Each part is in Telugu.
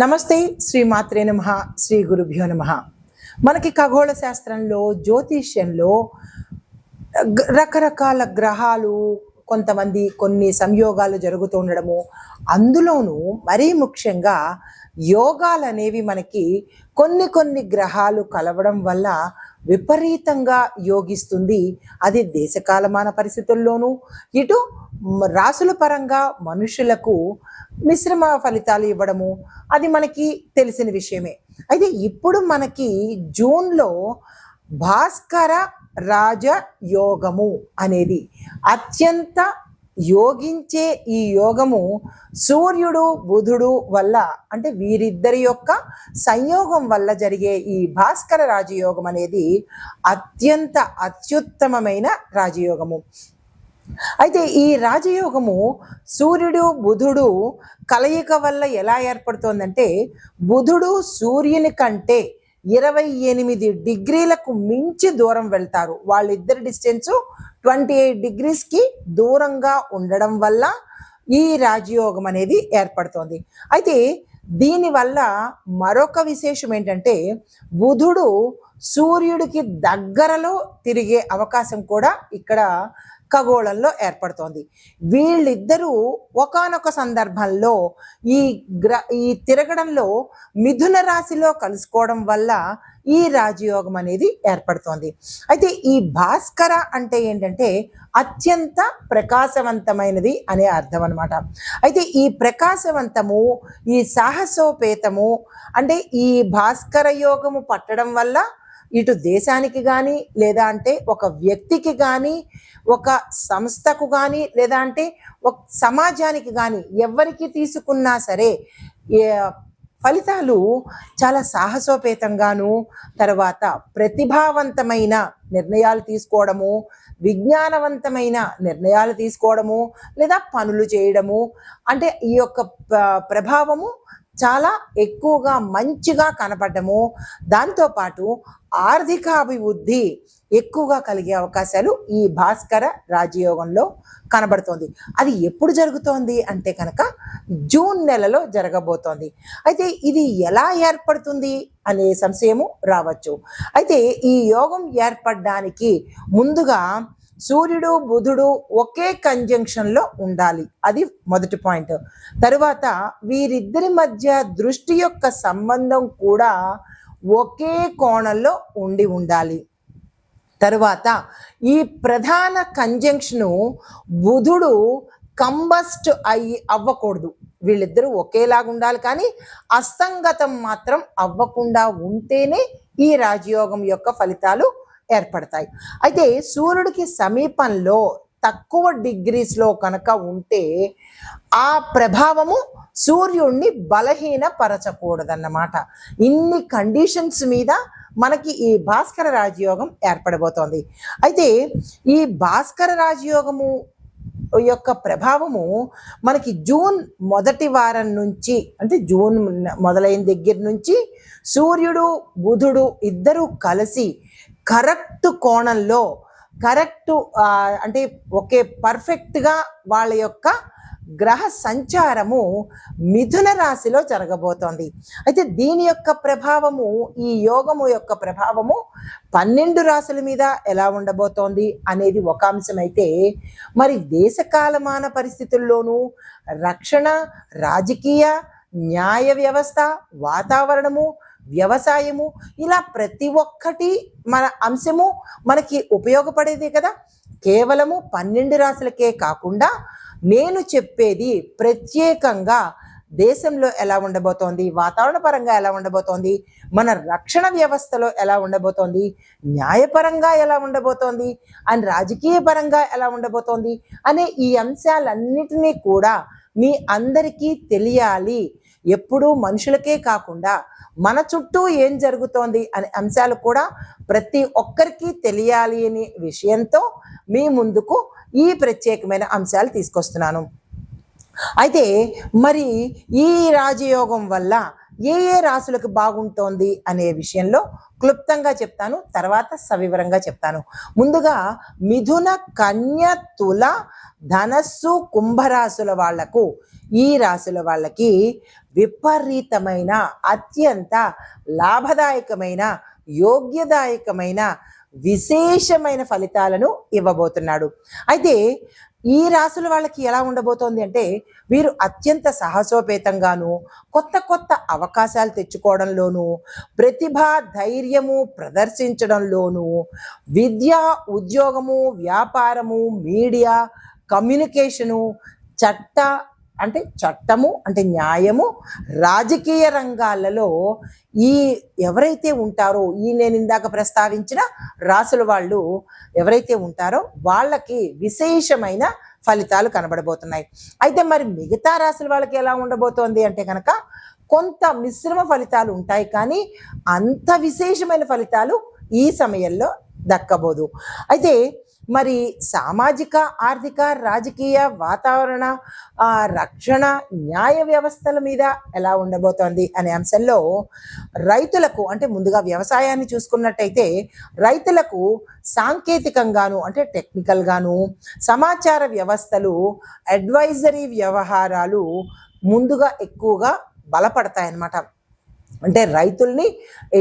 నమస్తే. శ్రీ మాత్రే నమః. శ్రీ గురుభ్యో నమః. మనకి ఖగోళ శాస్త్రంలో, జ్యోతిష్యంలో రకరకాల గ్రహాలు, కొంతమంది కొన్ని సంయోగాలు జరుగుతూ ఉండడము, అందులోనూ మరీ ముఖ్యంగా యోగాలు అనేవి మనకి కొన్ని గ్రహాలు కలవడం వల్ల విపరీతంగా యోగిస్తుంది. అది దేశకాలమాన పరిస్థితుల్లోనూ, ఇటు రాసుల పరంగా మనుషులకు మిశ్రమ ఫలితాలు ఇవ్వడము అది మనకి తెలిసిన విషయమే. అయితే ఇప్పుడు మనకి జూన్లో భాస్కర రాజయోగము అనేది అత్యంత యోగించే ఈ యోగము సూర్యుడు బుధుడు వల్ల, అంటే వీరిద్దరి యొక్క సంయోగం వల్ల జరిగే ఈ భాస్కర రాజయోగం అనేది అత్యంత అత్యుత్తమమైన రాజయోగము. అయితే ఈ రాజయోగము సూర్యుడు బుధుడు కలయిక వల్ల ఎలా ఏర్పడుతోందంటే, బుధుడు సూర్యుని కంటే 28 డిగ్రీలకు మించి దూరం వెళ్తారు. వాళ్ళిద్దరి డిస్టెన్స్ 28 డిగ్రీస్కి దూరంగా ఉండడం వల్ల ఈ రాజయోగం అనేది ఏర్పడుతోంది. అయితే దీనివల్ల మరొక విశేషం ఏంటంటే, బుధుడు సూర్యుడికి దగ్గరలో తిరిగే అవకాశం కూడా ఇక్కడ ఖగోళంలో ఏర్పడుతోంది. వీళ్ళిద్దరూ ఒకానొక సందర్భంలో ఈ తిరగడంలో మిథున రాశిలో కలుసుకోవడం వల్ల ఈ రాజయోగం అనేది ఏర్పడుతోంది. అయితే ఈ భాస్కర అంటే ఏంటంటే అత్యంత ప్రకాశవంతమైనది అనే అర్థం అనమాట. అయితే ఈ ప్రకాశవంతము, ఈ సాహసోపేతము, అంటే ఈ భాస్కర యోగము పట్టడం వల్ల ఇటు దేశానికి కానీ, లేదా అంటే ఒక వ్యక్తికి కానీ, ఒక సంస్థకు కానీ, లేదా అంటే ఒక సమాజానికి కానీ, ఎవరికి తీసుకున్నా సరే ఫలితాలు చాలా సాహసోపేతంగాను, తర్వాత ప్రతిభావంతమైన నిర్ణయాలు తీసుకోవడము, విజ్ఞానవంతమైన నిర్ణయాలు తీసుకోవడము, లేదా పనులు చేయడము, అంటే ఈ యొక్క ప్రభావము చాలా ఎక్కువగా మంచిగా కనపడము, దాంతోపాటు ఆర్థిక అభివృద్ధి ఎక్కువగా కలిగే అవకాశాలు ఈ భాస్కర రాజయోగంలో కనబడుతోంది. అది ఎప్పుడు జరుగుతోంది అంటే కనుక జూన్ నెలలో జరగబోతోంది. అయితే ఇది ఎలా ఏర్పడుతుంది అనే సంశయము రావచ్చు. అయితే ఈ యోగం ఏర్పడడానికి ముందుగా సూర్యుడు బుధుడు ఒకే కంజంక్షన్లో ఉండాలి, అది మొదటి పాయింట్. తరువాత వీరిద్దరి మధ్య దృష్టి యొక్క సంబంధం కూడా ఒకే కోణంలో ఉండాలి. తరువాత ఈ ప్రధాన కంజంక్షను బుధుడు కంబస్ట్ అవ్వకూడదు. వీళ్ళిద్దరూ ఒకేలాగా ఉండాలి, కానీ అస్తంగతం మాత్రం అవ్వకుండా ఉంటేనే ఈ రాజయోగం యొక్క ఫలితాలు ఏర్పడతాయి. అయితే సూర్యుడికి సమీపంలో తక్కువ డిగ్రీస్లో కనుక ఉంటే ఆ ప్రభావము సూర్యుడిని బలహీనపరచకూడదన్నమాట. ఇన్ని కండిషన్స్ మీద మనకి ఈ భాస్కర రాజయోగం ఏర్పడబోతోంది. అయితే ఈ భాస్కర రాజయోగము యొక్క ప్రభావము మనకి జూన్ మొదటి వారం నుంచి, అంటే జూన్ మొదలైన దగ్గర నుంచి సూర్యుడు బుధుడు ఇద్దరు కలిసి కరెక్ట్ కోణంలో, అంటే ఒకే పర్ఫెక్ట్గా వాళ్ళ యొక్క గ్రహ సంచారము మిథున రాశిలో జరగబోతోంది. అయితే దీని యొక్క ప్రభావము, ఈ యోగము యొక్క ప్రభావము 12 రాశుల మీద ఎలా ఉండబోతోంది అనేది ఒక అంశం అయితే, మరి దేశకాలమాన పరిస్థితుల్లోనూ రక్షణ, రాజకీయ, న్యాయ వ్యవస్థ, వాతావరణము, వ్యవసాయము, ఇలా ప్రతి ఒక్కటి మన అంశము మనకి ఉపయోగపడేదే కదా. కేవలము 12 రాశులకే కాకుండా నేను చెప్పేది ప్రత్యేకంగా దేశంలో ఎలా ఉండబోతోంది, వాతావరణ పరంగా ఎలా ఉండబోతోంది, మన రక్షణ వ్యవస్థలో ఎలా ఉండబోతోంది, న్యాయపరంగా ఎలా ఉండబోతోంది, అండ్ రాజకీయ పరంగా ఎలా ఉండబోతోంది అనే ఈ అంశాలన్నిటినీ కూడా మీ అందరికీ తెలియాలి. ఎప్పుడూ మనుషులకే కాకుండా మన చుట్టూ ఏం జరుగుతోంది అనే అంశాలు కూడా ప్రతి ఒక్కరికి తెలియాలి అనే విషయంతో మీ ముందుకు ఈ ప్రత్యేకమైన అంశాలు తీసుకొస్తున్నాను. అయితే మరి ఈ రాజయోగం వల్ల ఏ ఏ రాశులకు బాగుంటోంది అనే విషయంలో క్లుప్తంగా చెప్తాను, తర్వాత సవివరంగా చెప్తాను. ముందుగా మిథున, కన్య, తుల, ధనస్సు, కుంభరాశుల వాళ్లకు, ఈ రాశుల వాళ్ళకి విపరీతమైన, అత్యంత లాభదాయకమైన, యోగ్యదాయకమైన, విశేషమైన ఫలితాలను ఇవ్వబోతున్నాడు. అయితే ఈ రాశుల వాళ్ళకి ఎలా ఉండబోతోంది అంటే, వీరు అత్యంత సాహసోపేతంగాను, కొత్త కొత్త అవకాశాలు తెచ్చుకోవడంలోనూ, ప్రతిభ, ధైర్యము ప్రదర్శించడంలోనూ, విద్య, ఉద్యోగము, వ్యాపారము, మీడియా, కమ్యూనికేషను, చట్టము అంటే న్యాయము, రాజకీయ రంగాలలో ఈ ఎవరైతే ఉంటారో, నేను ఇందాక ప్రస్తావించిన రాసుల వాళ్ళు ఎవరైతే ఉంటారో వాళ్ళకి విశేషమైన ఫలితాలు కనబడబోతున్నాయి. అయితే మరి మిగతా రాసుల వాళ్ళకి ఎలా ఉండబోతోంది అంటే కనుక కొంత మిశ్రమ ఫలితాలు ఉంటాయి, కానీ అంత విశేషమైన ఫలితాలు ఈ సమయంలో దక్కబోదు. అయితే మరి సామాజిక, ఆర్థిక, రాజకీయ, వాతావరణ, రక్షణ, న్యాయ వ్యవస్థల మీద ఎలా ఉండబోతోంది అనే అంశంలో రైతులకు, అంటే ముందుగా వ్యవసాయాన్ని చూసుకున్నట్టయితే రైతులకు సాంకేతికంగాను అంటే టెక్నికల్గాను, సమాచార వ్యవస్థలు, అడ్వైజరీ వ్యవహారాలు ముందుగా ఎక్కువగా బలపడతాయన్నమాట. అంటే రైతుల్ని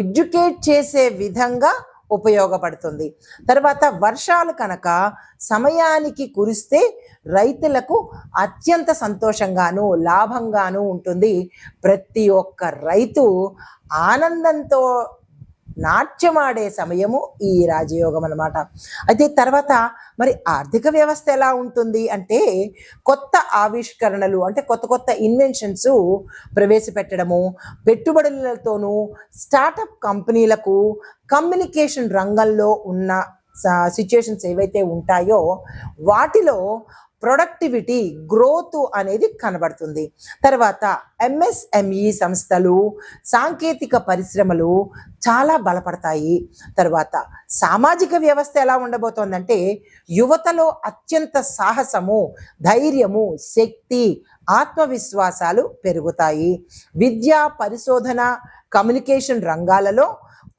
ఎడ్యుకేట్ చేసే విధంగా ఉపయోగపడుతుంది. తర్వాత వర్షాలు కనుక సమయానికి కురిస్తే రైతులకు అత్యంత సంతోషంగాను, లాభంగాను ఉంటుంది. ప్రతి ఒక్క రైతు ఆనందంతో నాట్యమాడే సమయము ఈ రాజయోగం అన్నమాట. అయితే తర్వాత మరి ఆర్థిక వ్యవస్థ ఎలా ఉంటుంది అంటే, కొత్త ఆవిష్కరణలు అంటే కొత్త కొత్త ఇన్వెన్షన్స్ ప్రవేశపెట్టడము, పెట్టుబడులతోనూ, స్టార్టప్ కంపెనీలకు, కమ్యూనికేషన్ రంగంలో ఉన్న సిచ్యుయేషన్స్ ఏవైతే ఉంటాయో వాటిలో ప్రొడక్టివిటీ, గ్రోత్ అనేది కనబడుతుంది. తర్వాత ఎంఎస్ఎంఈ సంస్థలు, సాంకేతిక పరిశ్రమలు చాలా బలపడతాయి. తర్వాత సామాజిక వ్యవస్థ ఎలా ఉండబోతోందంటే, యువతలో అత్యంత సాహసము, ధైర్యము, శక్తి, ఆత్మవిశ్వాసాలు పెరుగుతాయి. విద్య, పరిశోధన, కమ్యూనికేషన్ రంగాలలో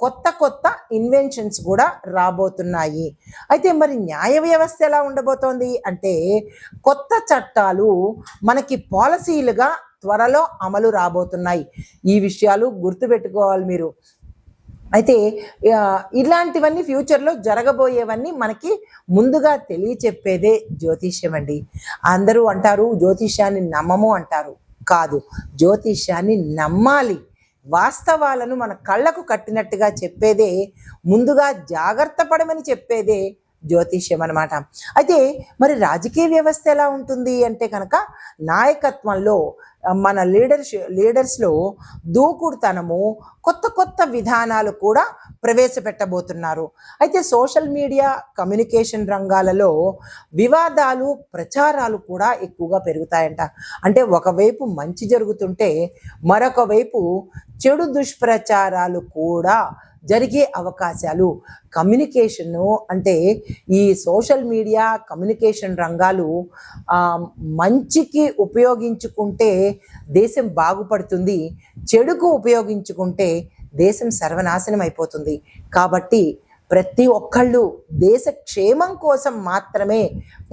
కొత్త కొత్త ఇన్వెన్షన్స్ కూడా రాబోతున్నాయి. అయితే మరి న్యాయ వ్యవస్థ ఎలా ఉండబోతోంది అంటే, కొత్త చట్టాలు మనకి పాలసీలుగా త్వరలో అమలు రాబోతున్నాయి. ఈ విషయాలు గుర్తుపెట్టుకోవాలి మీరు. అయితే ఇలాంటివన్నీ ఫ్యూచర్లో జరగబోయేవన్నీ మనకి ముందుగా తెలియచెప్పేదే జ్యోతిష్యం అండి. అందరూ అంటారు జ్యోతిష్యాన్ని నమ్మము అంటారు. కాదు, జ్యోతిష్యాన్ని నమ్మాలి. వాస్తవాలను మన కళ్ళకు కట్టినట్టుగా చెప్పేదే, ముందుగా జాగ్రత్త పడమని చెప్పేదే జ్యోతిష్యం అన్నమాట. అయితే మరి రాజకీయ వ్యవస్థ ఎలా ఉంటుంది అంటే కనుక, నాయకత్వంలో మన లీడర్స్లో దూకుడుతనము, కొత్త కొత్త విధానాలు కూడా ప్రవేశపెట్టబోతున్నారు. అయితే సోషల్ మీడియా, కమ్యూనికేషన్ రంగాలలో వివాదాలు, ప్రచారాలు కూడా ఎక్కువగా పెరుగుతాయంట. అంటే ఒకవైపు మంచి జరుగుతుంటే మరొక వైపు చెడు దుష్ప్రచారాలు కూడా జరిగే అవకాశాలు. కమ్యూనికేషను అంటే ఈ సోషల్ మీడియా, కమ్యూనికేషన్ రంగాలు మంచికి ఉపయోగించుకుంటే దేశం బాగుపడుతుంది, చెడుకు ఉపయోగించుకుంటే దేశం సర్వనాశనం అయిపోతుంది. కాబట్టి ప్రతి ఒక్కళ్ళు దేశ క్షేమం కోసం మాత్రమే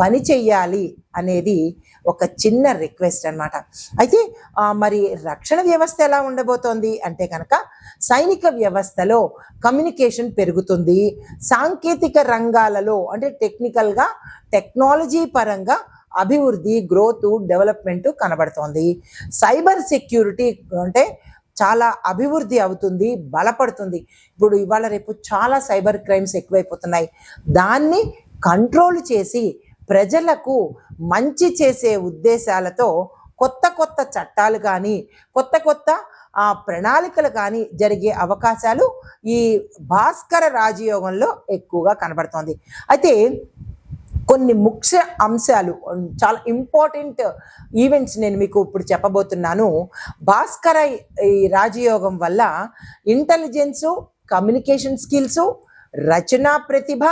పని చెయ్యాలి అనేది ఒక చిన్న రిక్వెస్ట్ అన్నమాట. అయితే మరి రక్షణ వ్యవస్థ ఎలా ఉండబోతోంది అంటే కనుక, సైనిక వ్యవస్థలో కమ్యూనికేషన్ పెరుగుతుంది. సాంకేతిక రంగాలలో అంటే టెక్నికల్గా, టెక్నాలజీ పరంగా అభివృద్ధి, గ్రోత్, డెవలప్మెంట్ కనబడుతోంది. సైబర్ సెక్యూరిటీ అంటే చాలా అభివృద్ధి అవుతుంది, బలపడుతుంది. ఇప్పుడు ఇవాళ రేపు చాలా సైబర్ క్రైమ్స్ ఎక్కువైపోతున్నాయి. దాన్ని కంట్రోల్ చేసి ప్రజలకు మంచి చేసే ఉద్దేశాలతో కొత్త కొత్త చట్టాలు కానీ, కొత్త కొత్త ప్రణాళికలు కానీ జరిగే అవకాశాలు ఈ భాస్కర రాజయోగంలో ఎక్కువగా కనబడుతోంది. అయితే కొన్ని ముఖ్య అంశాలు, చాలా ఇంపార్టెంట్ ఈవెంట్స్ నేను మీకు ఇప్పుడు చెప్పబోతున్నాను. భాస్కర ఈ రాజయోగం వల్ల ఇంటెలిజెన్సు, కమ్యూనికేషన్ స్కిల్స్, రచనా ప్రతిభ,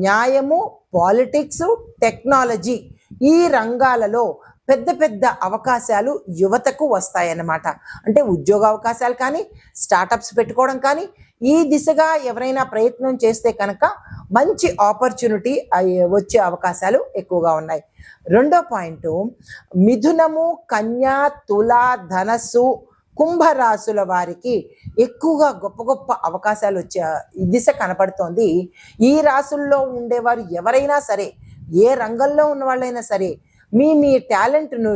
న్యాయము, పాలిటిక్స్, టెక్నాలజీ ఈ రంగాలలో పెద్ద పెద్ద అవకాశాలు యువతకు వస్తాయన్నమాట. అంటే ఉద్యోగ అవకాశాలు కానీ, స్టార్టప్స్ పెట్టుకోవడం కానీ, ఈ దిశగా ఎవరైనా ప్రయత్నం చేస్తే కనుక మంచి ఆపర్చునిటీ వచ్చే అవకాశాలు ఎక్కువగా ఉన్నాయి. రెండో పాయింట్, మిథునము, కన్యా, తుల, ధనస్సు, కుంభరాశుల వారికి ఎక్కువగా గొప్ప గొప్ప అవకాశాలు వచ్చే దిశ కనపడుతోంది. ఈ రాశుల్లో ఉండేవారు ఎవరైనా సరే, ఏ రంగంలో ఉన్న వాళ్ళైనా సరే, మీ టాలెంట్ను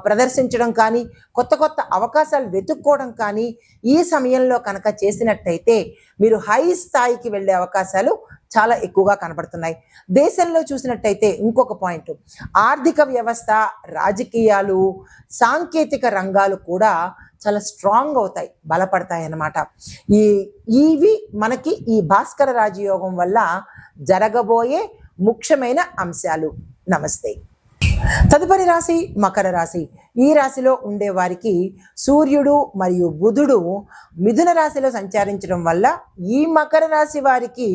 ప్రదర్శించడం కానీ, కొత్త కొత్త అవకాశాలు వెతుక్కోవడం కానీ ఈ సమయంలో కనుక చేసినట్టయితే మీరు హై స్థాయికి వెళ్ళే అవకాశాలు చాలా ఎక్కువగా కనపడుతున్నాయి. దేశంలో చూసినట్టయితే ఇంకొక పాయింట్, ఆర్థిక వ్యవస్థ, రాజకీయాలు, సాంకేతిక రంగాలు కూడా చాలా స్ట్రాంగ్ అవుతాయి, బలపడతాయి అన్నమాట. ఇవి మనకి ఈ భాస్కర రాజయోగం వల్ల జరగబోయే ముఖ్యమైన అంశాలు. నమస్తే. తదుపరి రాశి మకర రాశి. ఈ రాశిలో ఉండే వారికి సూర్యుడు మరియు బుధుడు మిథున రాశిలో సంచరించడం వల్ల ఈ మకర రాశి వారికి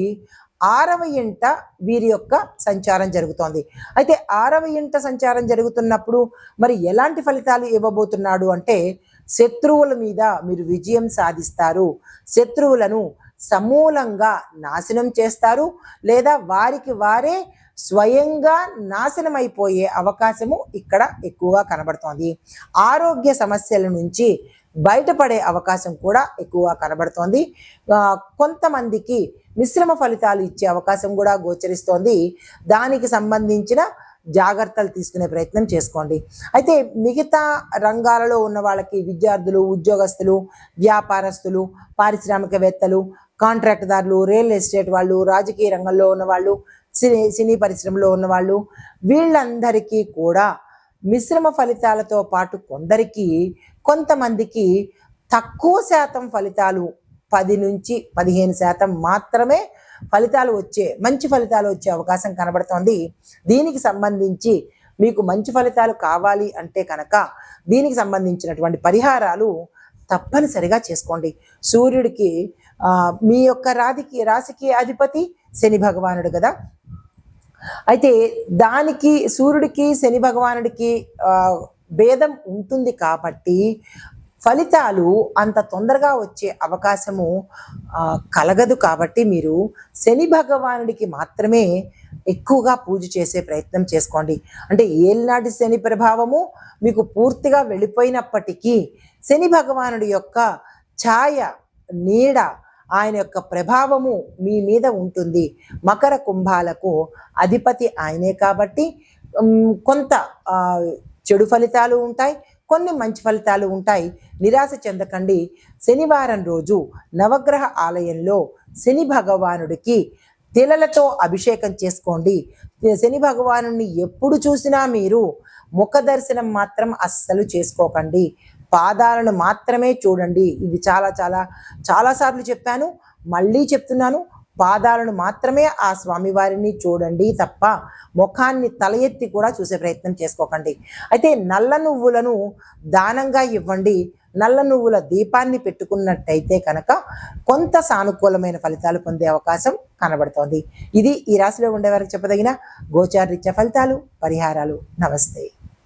6వ ఇంట వీరి యొక్క సంచారం జరుగుతోంది. అయితే 6వ ఇంట సంచారం జరుగుతున్నప్పుడు మరి ఎలాంటి ఫలితాలు ఇవ్వబోతున్నాడు అంటే, శత్రువుల మీద మీరు విజయం సాధిస్తారు, శత్రువులను సమూలంగా నాశనం చేస్తారు, లేదా వారికి వారే స్వయంగా నాశనం అయిపోయే అవకాశము ఇక్కడ ఎక్కువగా కనబడుతోంది. ఆరోగ్య సమస్యల నుంచి బయటపడే అవకాశం కూడా ఎక్కువగా కనబడుతోంది. కొంతమందికి మిశ్రమ ఫలితాలు ఇచ్చే అవకాశం కూడా గోచరిస్తోంది. దానికి సంబంధించిన జాగ్రత్తలు తీసుకునే ప్రయత్నం చేసుకోండి. అయితే మిగతా రంగాలలో ఉన్న వాళ్ళకి, విద్యార్థులు, ఉద్యోగస్తులు, వ్యాపారస్తులు, పారిశ్రామికవేత్తలు, కాంట్రాక్టుదారులు, రియల్ ఎస్టేట్ వాళ్ళు, రాజకీయ రంగంలో ఉన్న వాళ్ళు, సినీ పరిశ్రమలో ఉన్నవాళ్ళు, వీళ్ళందరికీ కూడా మిశ్రమ ఫలితాలతో పాటు కొంతమందికి తక్కువ శాతం ఫలితాలు, 10 నుంచి 15% మాత్రమే మంచి ఫలితాలు వచ్చే అవకాశం కనబడుతోంది. దీనికి సంబంధించి మీకు మంచి ఫలితాలు కావాలి అంటే కనుక దీనికి సంబంధించినటువంటి పరిహారాలు తప్పనిసరిగా చేసుకోండి. సూర్యుడికి మీ యొక్క రాశికి అధిపతి శని భగవానుడు కదా. అయితే దానికి సూర్యుడికి శని భగవానుడికి భేదం ఉంటుంది కాబట్టి ఫలితాలు అంత తొందరగా వచ్చే అవకాశము కలగదు. కాబట్టి మీరు శని భగవానుడికి మాత్రమే ఎక్కువగా పూజ చేసే ప్రయత్నం చేసుకోండి. అంటే ఏలినాటి శని ప్రభావము మీకు పూర్తిగా వెళ్ళిపోయినప్పటికీ శని భగవానుడి యొక్క ఛాయ, నీడ, ఆయన యొక్క ప్రభావము మీ మీద ఉంటుంది. మకర కుంభాలకు అధిపతి ఆయనే కాబట్టి కొంత చెడు ఫలితాలు ఉంటాయి, కొన్ని మంచి ఫలితాలు ఉంటాయి. నిరాశ చెందకండి. శనివారం రోజు నవగ్రహ ఆలయంలో శని భగవానుడికి తిలలతో అభిషేకం చేసుకోండి. శని భగవానుడిని ఎప్పుడు చూసినా మీరు ముఖ దర్శనం మాత్రం అస్సలు చేసుకోకండి, పాదాలను మాత్రమే చూడండి. ఇది చాలాసార్లు చెప్పాను, మళ్ళీ చెప్తున్నాను. పాదాలను మాత్రమే ఆ స్వామివారిని చూడండి తప్ప ముఖాన్ని తల ఎత్తి కూడా చూసే ప్రయత్నం చేసుకోకండి. అయితే నల్ల నువ్వులను దానంగా ఇవ్వండి. నల్ల నువ్వుల దీపాన్ని పెట్టుకున్నట్టయితే కనుక కొంత సానుకూలమైన ఫలితాలు పొందే అవకాశం కనబడుతోంది. ఇది ఈ రాశిలో ఉండేవారికి చెప్పదగిన గోచారరీత్యా ఫలితాలు, పరిహారాలు. నమస్తే.